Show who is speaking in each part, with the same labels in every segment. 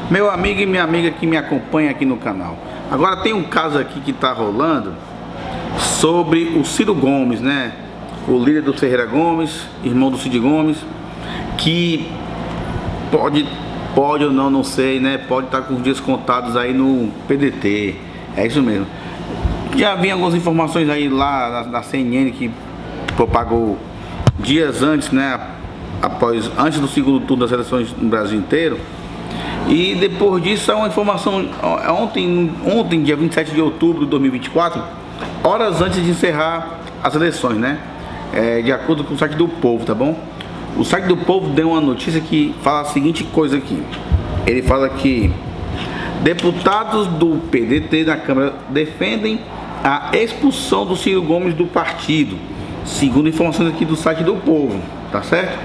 Speaker 1: Meu amigo e minha amiga que me acompanha aqui no canal. Agora tem um caso aqui que está rolando sobre o Ciro Gomes, né? O líder do Ferreira Gomes, irmão do Cid Gomes, que pode ou não, não sei, né? Pode estar com os dias contados aí no PDT. É isso mesmo. Já havia algumas informações aí lá na CNN que propagou dias antes, né? Antes do segundo turno das eleições no Brasil inteiro. E depois disso, é uma informação ontem, dia 27 de outubro de 2024, horas antes de encerrar as eleições, né? De acordo com o site do Povo, tá bom? O site do Povo deu uma notícia que fala a seguinte coisa aqui. Ele fala que deputados do PDT na Câmara defendem a expulsão do Ciro Gomes do partido, segundo informações aqui do site do Povo, tá certo?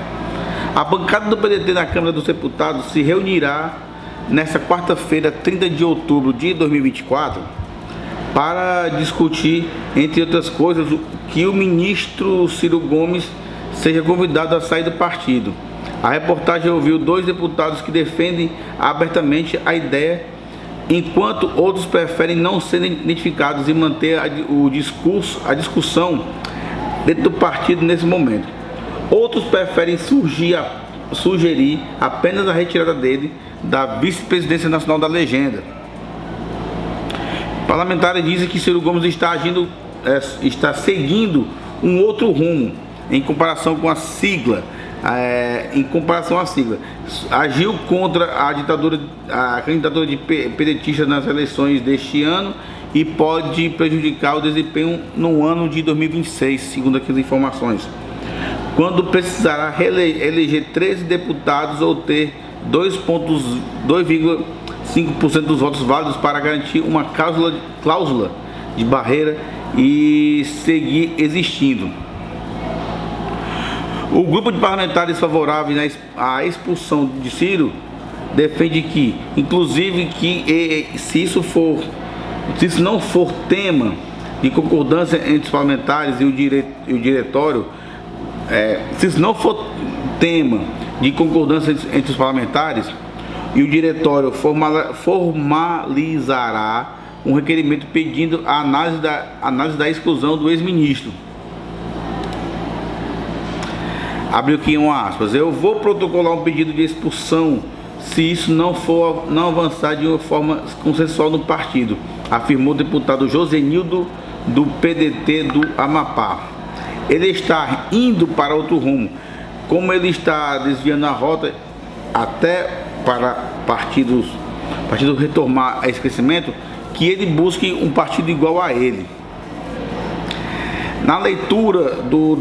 Speaker 1: A bancada do PDT na Câmara dos Deputados se reunirá nesta quarta-feira, 30 de outubro de 2024, para discutir, entre outras coisas, que o ministro Ciro Gomes seja convidado a sair do partido. A reportagem ouviu dois deputados que defendem abertamente a ideia, enquanto outros preferem não serem identificados e manter a discussão dentro do partido nesse momento. Outros preferem sugerir apenas a retirada dele da vice-presidência nacional da legenda. Parlamentares dizem que Ciro Gomes está seguindo um outro rumo em comparação com a sigla. Agiu contra a candidatura de pedetista nas eleições deste ano e pode prejudicar o desempenho no ano de 2026, segundo aqui as informações, quando precisará eleger 13 deputados ou ter 2,5% dos votos válidos para garantir uma cláusula de barreira e seguir existindo. O grupo de parlamentares favoráveis à expulsão de Ciro defende que, inclusive, se isso não for tema de concordância entre os parlamentares e o diretório, se isso não for tema de concordância entre os parlamentares, e o diretório formalizará um requerimento pedindo a análise da exclusão do ex-ministro. Abriu aqui aspas. Eu vou protocolar um pedido de expulsão se isso não avançar de uma forma consensual no partido, afirmou o deputado Josenildo do PDT do Amapá. Ele está indo para outro rumo. Como ele está desviando a rota até para partido retomar esse crescimento, que ele busque um partido igual a ele. Na leitura dos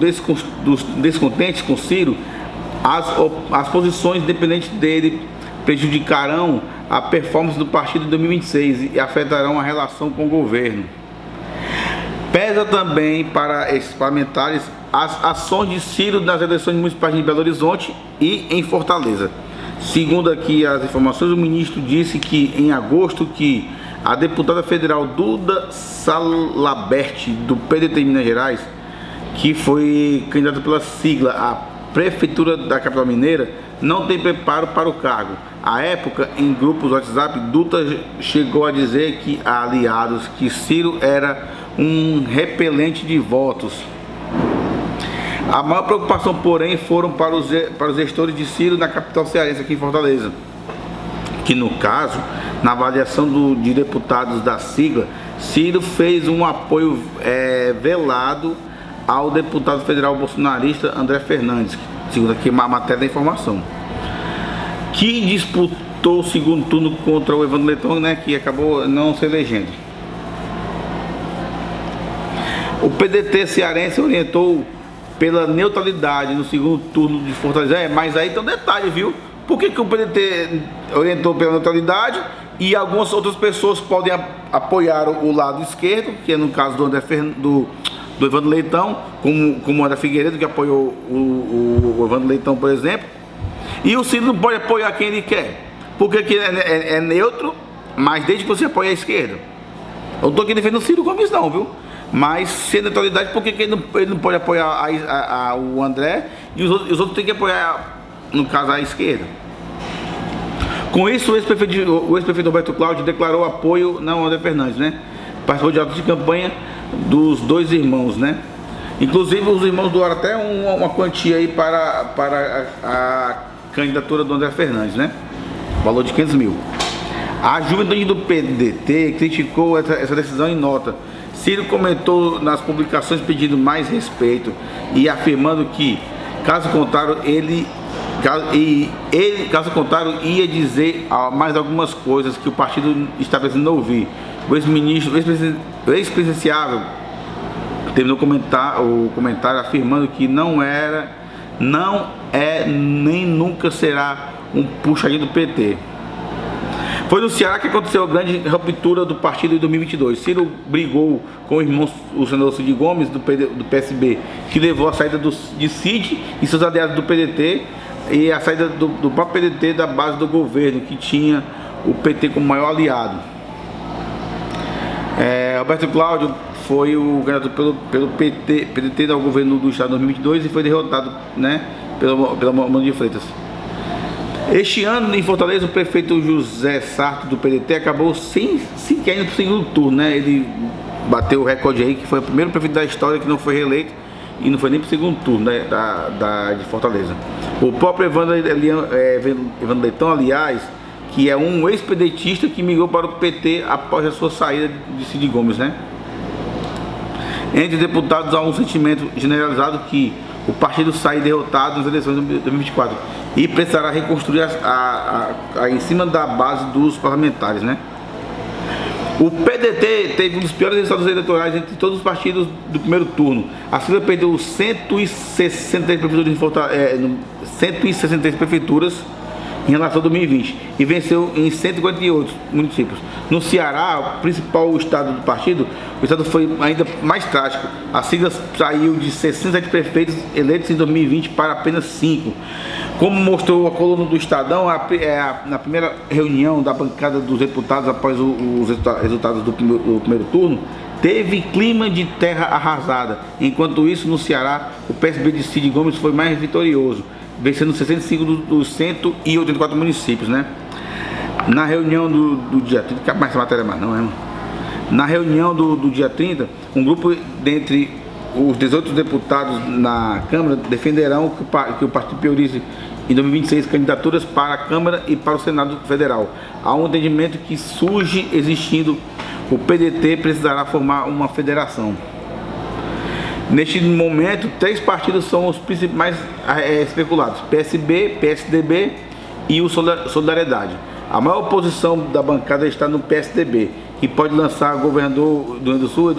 Speaker 1: descontentes com Ciro, as posições independentes dele prejudicarão a performance do partido em 2026 e afetarão a relação com o governo. Pesa também para esses parlamentares as ações de Ciro nas eleições municipais de Belo Horizonte e em Fortaleza. Segundo aqui as informações, o ministro disse que em agosto que a deputada federal Duda Salabert, do PDT de Minas Gerais, que foi candidata pela sigla à prefeitura da capital mineira, não tem preparo para o cargo. À época, em grupos WhatsApp, Duda chegou a dizer que a aliados que Ciro era um repelente de votos. A maior preocupação, porém, foram para os gestores de Ciro na capital cearense, aqui em Fortaleza, que no caso, na avaliação de deputados da sigla, Ciro fez um apoio velado ao deputado federal bolsonarista André Fernandes, segundo aqui a matéria da informação, que disputou o segundo turno contra o Evandro Leitão, né, que acabou não se elegendo. O PDT cearense orientou pela neutralidade no segundo turno de Fortaleza. Mas aí tem um detalhe, viu? Por que o PDT orientou pela neutralidade e algumas outras pessoas podem apoiar o lado esquerdo, que é no caso do Evandro Leitão, como André Figueiredo, que apoiou o Evandro Leitão, por exemplo, e o Ciro não pode apoiar quem ele quer, porque aqui é neutro, mas desde que você apoie a esquerda. Eu não estou aqui defendendo o Ciro Gomes não, viu? Mas se é neutralidade, por que ele não pode apoiar o André e os outros têm que apoiar, no caso, a esquerda? Com isso, o ex-prefeito Roberto Cláudio declarou apoio na Wanda Fernandes, né? Participou de atos de campanha dos dois irmãos, né? Inclusive, os irmãos doaram até uma quantia aí para a candidatura do André Fernandes, né? Valor de 500 mil. A juventude do PDT criticou essa decisão em nota. Ciro comentou nas publicações pedindo mais respeito e afirmando que, caso contrário, ia dizer mais algumas coisas que o partido está precisando ouvir. O ex-presidenciável terminou o comentário afirmando que não é nem nunca será um puxadinho do PT. Foi no Ceará que aconteceu a grande ruptura do partido em 2022. Ciro brigou com o irmão, o senador Cid Gomes, do PSB, que levou a saída de Cid e seus aliados do PDT e a saída do próprio PDT da base do governo, que tinha o PT como maior aliado. Roberto Cláudio foi o candidato pelo PDT ao governo do estado em 2022 e foi derrotado, né, pela Mano de Freitas. Este ano, em Fortaleza, o prefeito José Sarto, do PDT, acabou sem sequer indo para o segundo turno, né? Ele bateu o recorde aí, que foi o primeiro prefeito da história que não foi reeleito e não foi nem para o segundo turno, né, de Fortaleza. O próprio Evandro Leitão, aliás, que é um ex-pedetista que migrou para o PT após a sua saída de Cid Gomes, né? Entre deputados há um sentimento generalizado que o partido sai derrotado nas eleições de 2024 e precisará reconstruir em cima da base dos parlamentares, né? O PDT teve um dos piores resultados eleitorais entre todos os partidos do primeiro turno. A sigla perdeu 163 prefeituras em relação a 2020 e venceu em 148 municípios. No Ceará, o principal estado do partido, o estado foi ainda mais trágico. A sigla saiu de 67 prefeitos eleitos em 2020 para apenas 5. Como mostrou a coluna do Estadão, na primeira reunião da bancada dos deputados após os resultados do primeiro turno, teve clima de terra arrasada. Enquanto isso, no Ceará, o PSB de Cid Gomes foi mais vitorioso, vencendo 65 dos 184 municípios, né? Na reunião do dia 30, não cabe mais essa matéria mais não, né? Na reunião do dia 30, um grupo dentre os 18 deputados na Câmara defenderão que o partido priorize em 2026 candidaturas para a Câmara e para o Senado Federal. Há um entendimento que surge existindo, o PDT precisará formar uma federação. Neste momento, 3 partidos são os principais especulados: PSB, PSDB e o Solidariedade. A maior oposição da bancada está no PSDB, que pode lançar o governador do Rio Grande do Sul,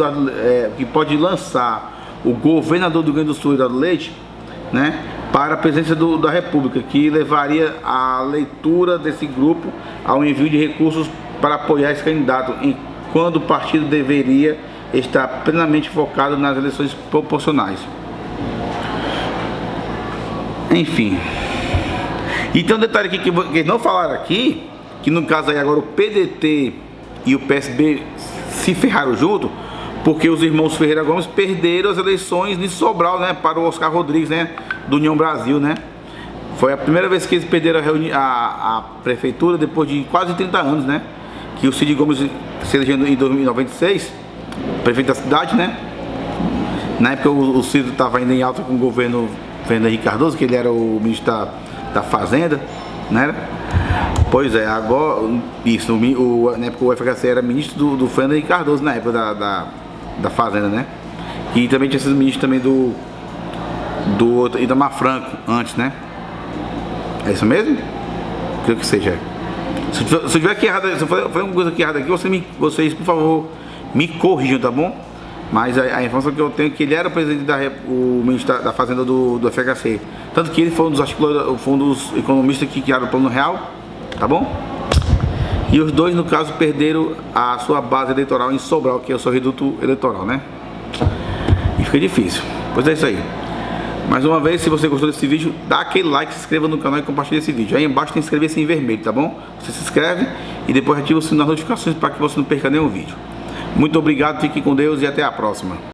Speaker 1: o governador do Rio Grande do Sul, Eduardo Leite, né, para a presidência da República, que levaria a leitura desse grupo ao envio de recursos para apoiar esse candidato, enquanto o partido deveria estar plenamente focado nas eleições proporcionais. Enfim. E tem um detalhe aqui que eles não falaram aqui, que no caso aí agora o PDT e o PSB se ferraram junto, porque os irmãos Ferreira Gomes perderam as eleições de Sobral, né, para o Oscar Rodrigues, né, do União Brasil, né. Foi a primeira vez que eles perderam a prefeitura depois de quase 30 anos, né, que o Cid Gomes se elegeu em 2096, prefeito da cidade, né. Na época o Cid estava ainda em alta com o governo Fernando Henrique Cardoso, que ele era o ministro da Fazenda, né. Pois é, agora, isso, na época o FHC era ministro do Fernando Henrique Cardoso, na época da Fazenda, né? E também tinha sido ministro também do Itamar Franco, antes, né? É isso mesmo? Creio que seja. Se eu tiver aqui errado, se for alguma coisa aqui errada aqui, vocês, por favor, me corrijam, tá bom? Mas a informação que eu tenho é que ele era o presidente o ministro da Fazenda do FHC. Tanto que ele foi um dos economistas que criaram o Plano Real, tá bom? E os dois, no caso, perderam a sua base eleitoral em Sobral, que é o seu reduto eleitoral, né? E fica difícil. Pois é isso aí. Mais uma vez, se você gostou desse vídeo, dá aquele like, se inscreva no canal e compartilhe esse vídeo. Aí embaixo tem inscrever-se em vermelho, tá bom? Você se inscreve e depois ativa o sininho das notificações para que você não perca nenhum vídeo. Muito obrigado, fique com Deus e até a próxima.